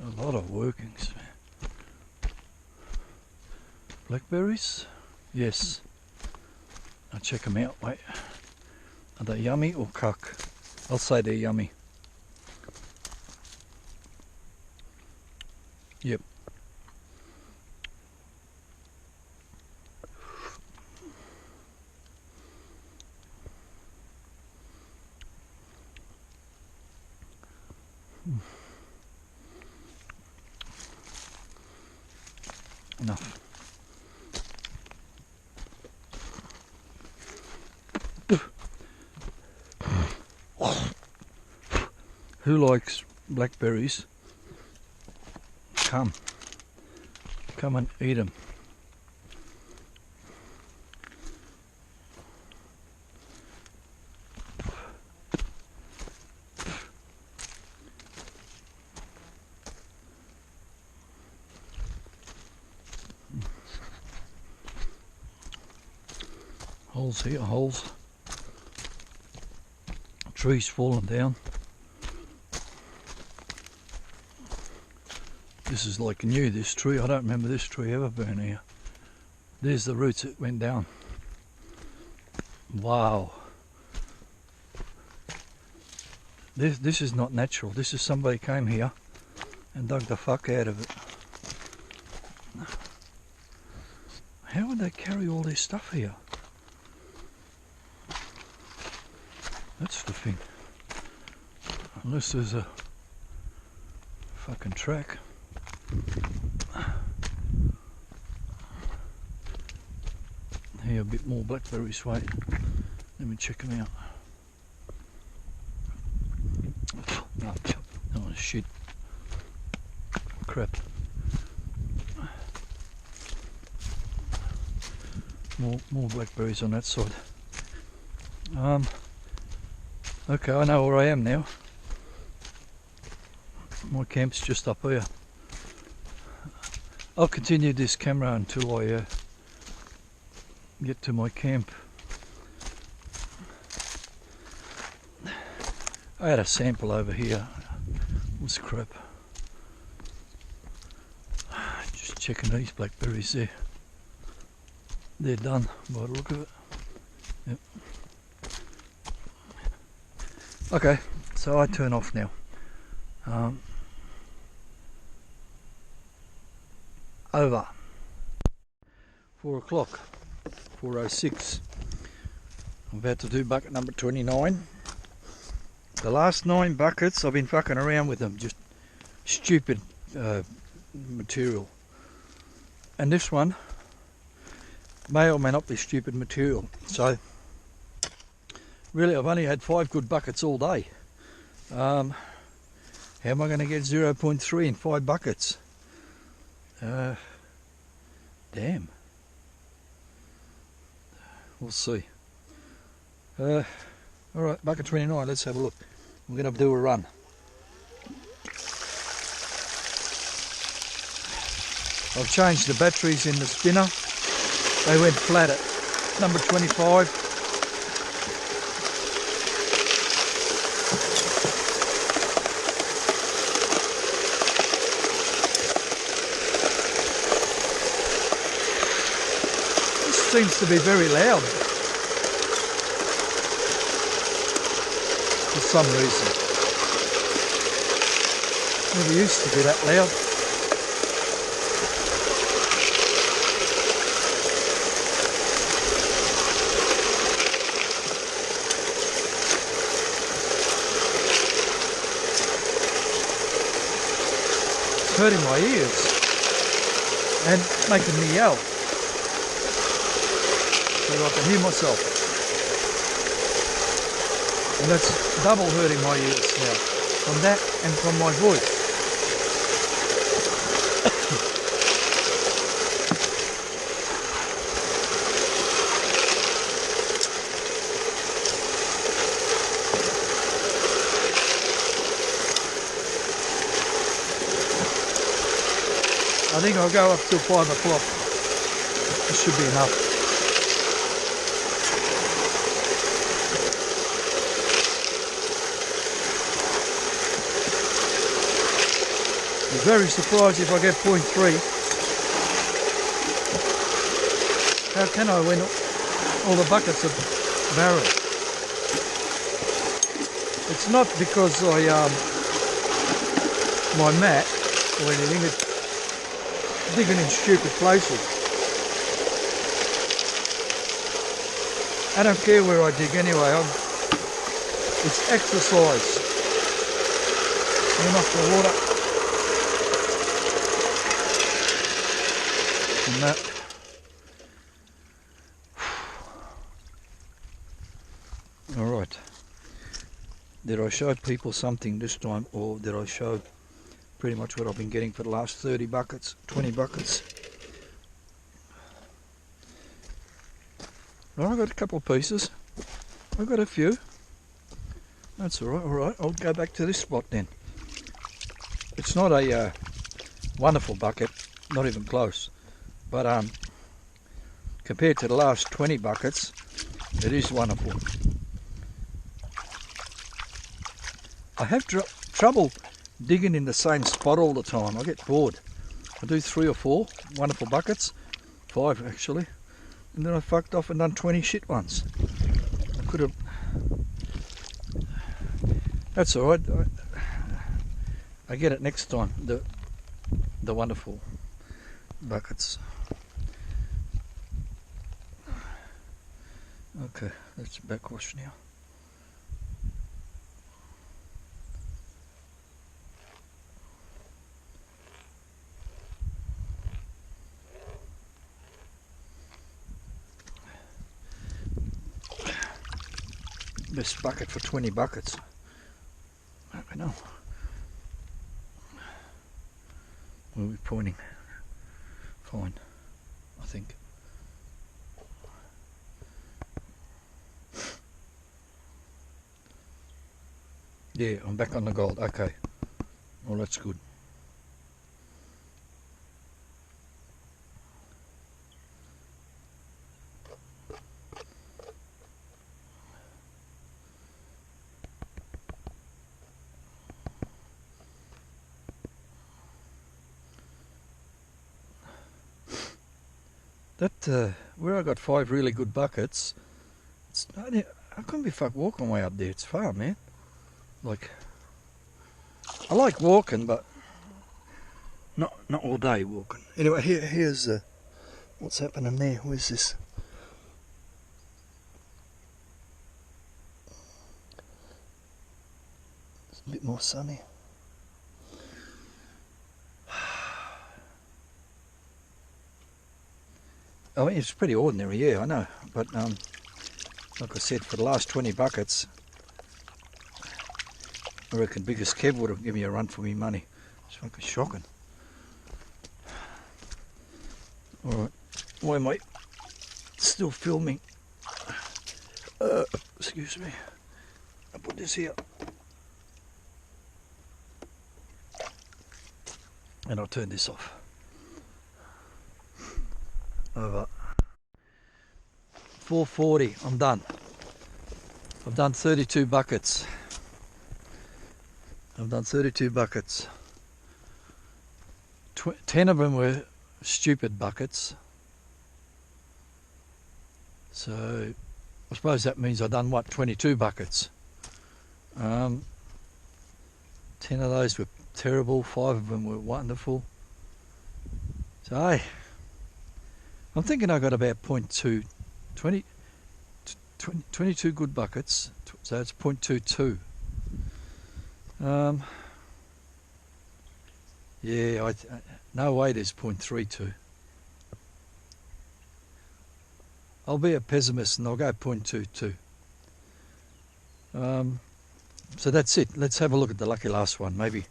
A: A lot of workings, man. Blackberries? Yes. I'll check them out, wait. Are they yummy or cuck? I'll say they're yummy. Yep. Enough. Who likes blackberries? Come and eat them. Holes here, holes. Trees falling down. This is like new, this tree. I don't remember this tree ever being here. There's the roots that went down. Wow. This is not natural. This is somebody came here and dug the fuck out of it. How would they carry all this stuff here? That's the thing. Unless there's a fucking track. Here, a bit more blackberries, wait. Let me check them out. Oh shit. Crap. More blackberries on that side. Okay, I know where I am now. My camp's just up here. I'll continue this camera until I get to my camp. I had a sample over here. What's crap? Just checking these blackberries there. They're done by the look of it. Yep. Okay, so I turn off now. Over. 4 o'clock. 4:06. I'm about to do bucket number 29. The last 9 buckets I've been fucking around with them, just stupid material. And this one may or may not be stupid material. So really I've only had 5 good buckets all day. How am I going to get 0.3 in 5 buckets? Damn. We'll see. Alright, bucket 29, let's have a look. We're going to do a run. I've changed the batteries in the spinner. They went flat at number 25. Seems to be very loud for some reason. Never used to be that loud. It's hurting my ears and making me yell. So I can hear myself, and that's double hurting my ears now, from that and from my voice. I think I'll go up till 5 o'clock. This should be enough. I'm very surprised if I get 0.3. How can I when all the buckets are barrel? It's not because my mat or anything, it's digging in stupid places. I don't care where I dig anyway, it's exercise. Turn off the water. And that. Alright. Did I show people something this time, or did I show pretty much what I've been getting for the last 30 buckets, 20 buckets? Well, I got a couple of pieces. I got a few. That's alright, I'll go back to this spot then. It's not a wonderful bucket, not even close, but compared to the last 20 buckets, it is wonderful. I have trouble digging in the same spot all the time. I get bored. I do 3 or 4 wonderful buckets, 5 actually, and then I fucked off and done 20 shit ones. I could have. That's all right. I get it next time. The wonderful buckets. Okay, that's backwash now. Best bucket for 20 buckets. I know. Where are we pointing? Fine, I think. Yeah, I'm back on the gold. Okay. Well, that's good. That where I got 5 really good buckets, I couldn't be fucked walking way up there. It's far, man. Like, I like walking, but not all day walking. Anyway, here's what's happening there. Where's this? It's a bit more sunny. I mean, it's pretty ordinary, yeah, I know, but like I said, for the last 20 buckets, I reckon biggest Kev would have given me a run for me money. It's fucking shocking. Alright, why am I still filming? Excuse me. I'll put this here. And I'll turn this off. Over. 4:40, I'm done. I've done 32 buckets. 10 of them were stupid buckets. So I suppose that means I've done what, 22 buckets. 10 of those were terrible, 5 of them were wonderful. So hey, I'm thinking I got about 0.2, 22 good buckets, so it's 0.22. Yeah, no way there's 0.32. I'll be a pessimist and I'll go 0.22. So that's it. Let's have a look at the lucky last one. Maybe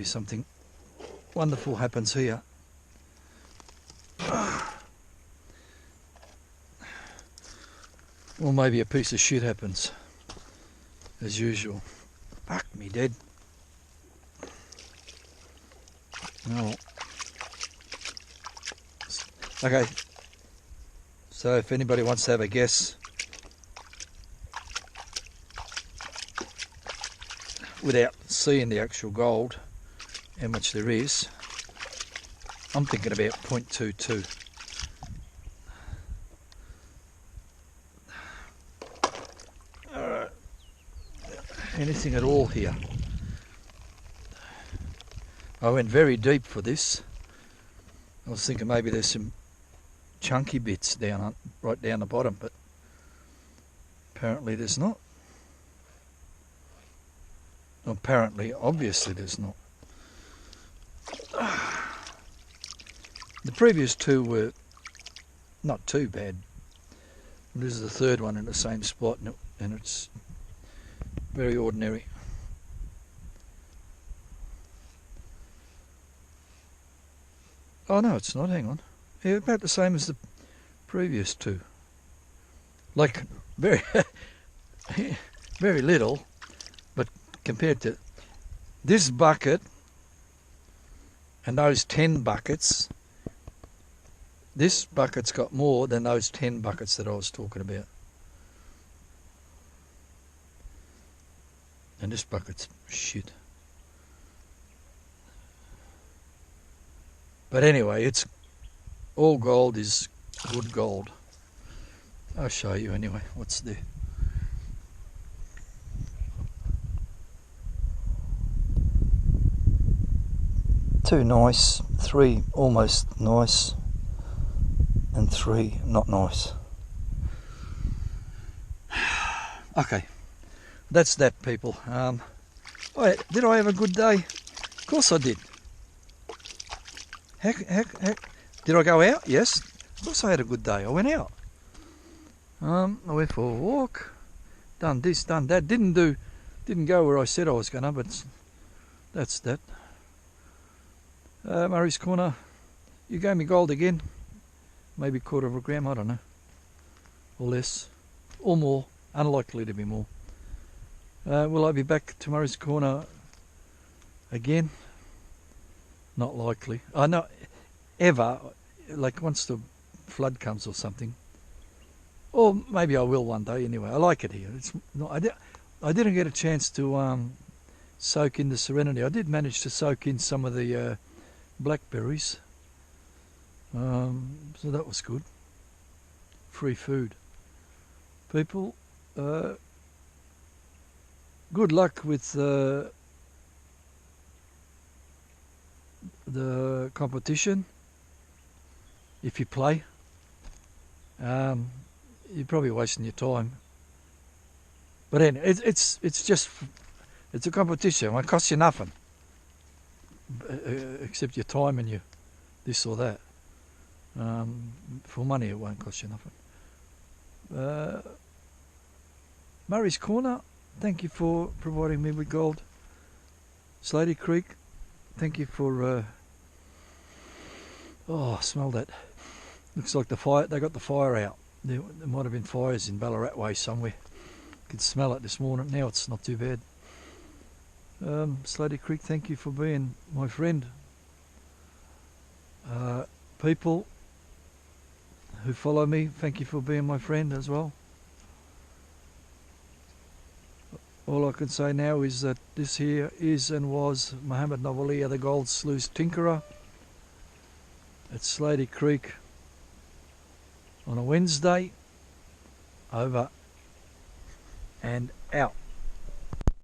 A: something wonderful happens here. Or maybe a piece of shit happens, as usual. Fuck me dead. No. Okay. So if anybody wants to have a guess, without seeing the actual gold, how much there is, I'm thinking about 0.22. anything at all here. I went very deep for this. I was thinking maybe there's some chunky bits down, right down the bottom, but apparently there's not. Apparently, obviously there's not. The previous two were not too bad. This is the third one in the same spot, and it's very ordinary. Oh no, it's not, hang on. Yeah, about the same as the previous two. Like, very, very little, but compared to this bucket and those 10 buckets, this bucket's got more than those 10 buckets that I was talking about. And this bucket's shit. But anyway, it's all gold is good gold. I'll show you anyway what's there. Two nice, three almost nice, and three not nice. Okay, that's that, people. Did I have a good day? Of course I did. Heck. Did I go out? Yes. Of course I had a good day. I went out. I went for a walk. Done this, done that. Didn't go where I said I was gonna, but that's that. Murray's Corner. You gave me gold again. Maybe 1/4 gram, I don't know. Or less. Or more. Unlikely to be more. Will I be back to Murray's Corner again? Not likely. No, ever. Like once the flood comes or something. Or maybe I will one day anyway. I like it here. It's not, I didn't get a chance to soak in the Serenity. I did manage to soak in some of the blackberries. So that was good. Free food. People, good luck with the competition. If you play, you're probably wasting your time. But anyway, it's a competition. It won't cost you nothing, except your time and your this or that. For money, it won't cost you nothing. Murray's Corner, thank you for providing me with gold. Slady Creek, thank you for. Oh, smell that. Looks like the fire. They got the fire out. There might have been fires in Ballarat Way somewhere. Could smell it this morning. Now it's not too bad. Slady Creek, thank you for being my friend. People who follow me, thank you for being my friend as well. All I can say now is that this here is and was Mohammed Nawaliya, the Gold Sluice Tinkerer at Slady Creek on a Wednesday. Over and out.